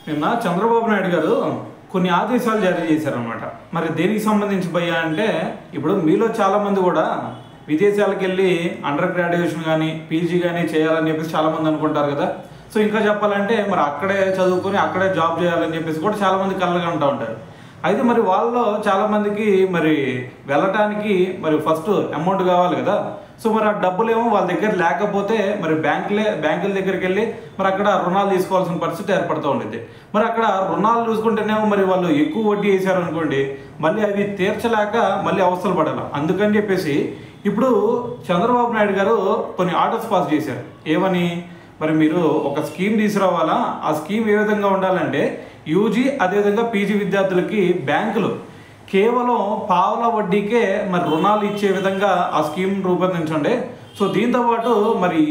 నిన్న చంద్రబాబు నాయుడు గారు కొన్ని ఆదేశాలు జారీ చేశారనమాట. మరి దేనికి సంబంధించి భయ్యా అంటే, ఇప్పుడు మీలో చాలామంది కూడా విదేశాలకు వెళ్ళి అండర్ గ్రాడ్యుయేషన్ కానీ పీజీ కానీ చేయాలని చెప్పేసి చాలామంది అనుకుంటారు కదా. సో ఇంకా చెప్పాలంటే మరి అక్కడే చదువుకొని అక్కడే జాబ్ చేయాలని చెప్పేసి కూడా చాలామంది కళ్ళగా అంటూ ఉంటారు. అయితే మరి వాళ్ళలో చాలామందికి మరి వెళ్ళటానికి మరి ఫస్ట్ అమౌంట్ కావాలి కదా. సో మరి ఆ డబ్బులేమో వాళ్ళ దగ్గర లేకపోతే మరి బ్యాంకుల దగ్గరికి వెళ్ళి మరి అక్కడ రుణాలు తీసుకోవాల్సిన పరిస్థితి ఏర్పడుతూ ఉండేది. మరి అక్కడ రుణాలు చూసుకుంటేనేమో మరి వాళ్ళు ఎక్కువ వడ్డీ వేసారు అనుకోండి, మళ్ళీ అవి తీర్చలేక మళ్ళీ అవస్థలు పడాలి. అందుకని చెప్పేసి ఇప్పుడు చంద్రబాబు నాయుడు గారు కొన్ని ఆర్డర్స్ పాస్ చేశారు. ఏమని, మరి మీరు ఒక స్కీమ్ తీసుకురావాలా, ఆ స్కీమ్ ఏ విధంగా ఉండాలంటే యూజీ అదేవిధంగా పీజీ విద్యార్థులకి బ్యాంకులు కేవలం పావలా వడ్డీకే మరి రుణాలు ఇచ్చే విధంగా ఆ స్కీమ్ రూపొందించండి. సో దీంతోపాటు మరి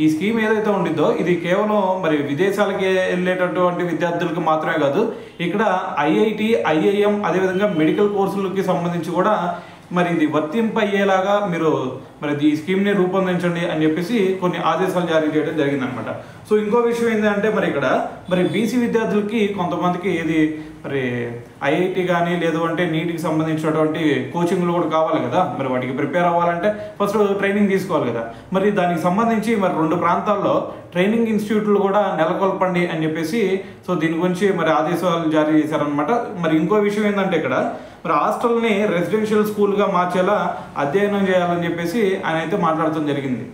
ఈ స్కీమ్ ఏదైతే ఉండిద్దో ఇది కేవలం మరి విదేశాలకి వెళ్ళేటటువంటి విద్యార్థులకు మాత్రమే కాదు, ఇక్కడ ఐఐటి, ఐఐఎం అదేవిధంగా మెడికల్ కోర్సులకి సంబంధించి కూడా మరి ఇది వర్తింపయ్యేలాగా మీరు మరి ఈ స్కీమ్ని రూపొందించండి అని చెప్పేసి కొన్ని ఆదేశాలు జారీ చేయడం జరిగిందనమాట. సో ఇంకో విషయం ఏంటంటే మరి ఇక్కడ మరి బీసీ విద్యార్థులకి కొంతమందికి ఏది మరి ఐఐటి కానీ లేదు అంటే నీటికి సంబంధించినటువంటి కోచింగ్లు కూడా కావాలి కదా. మరి వాటికి ప్రిపేర్ అవ్వాలంటే ఫస్ట్ ట్రైనింగ్ తీసుకోవాలి కదా. మరి దానికి సంబంధించి మరి 2 ప్రాంతాల్లో ట్రైనింగ్ ఇన్స్టిట్యూట్లు కూడా నెలకొల్పండి అని చెప్పేసి సో దీని గురించి మరి ఆదేశాలు జారీ చేశారనమాట. మరి ఇంకో విషయం ఏంటంటే ఇక్కడ మరి హాస్టల్ని రెసిడెన్షియల్ స్కూల్గా మార్చేలా అధ్యయనం చేయాలని చెప్పేసి ఆయన అయితే మాట్లాడటం జరిగింది.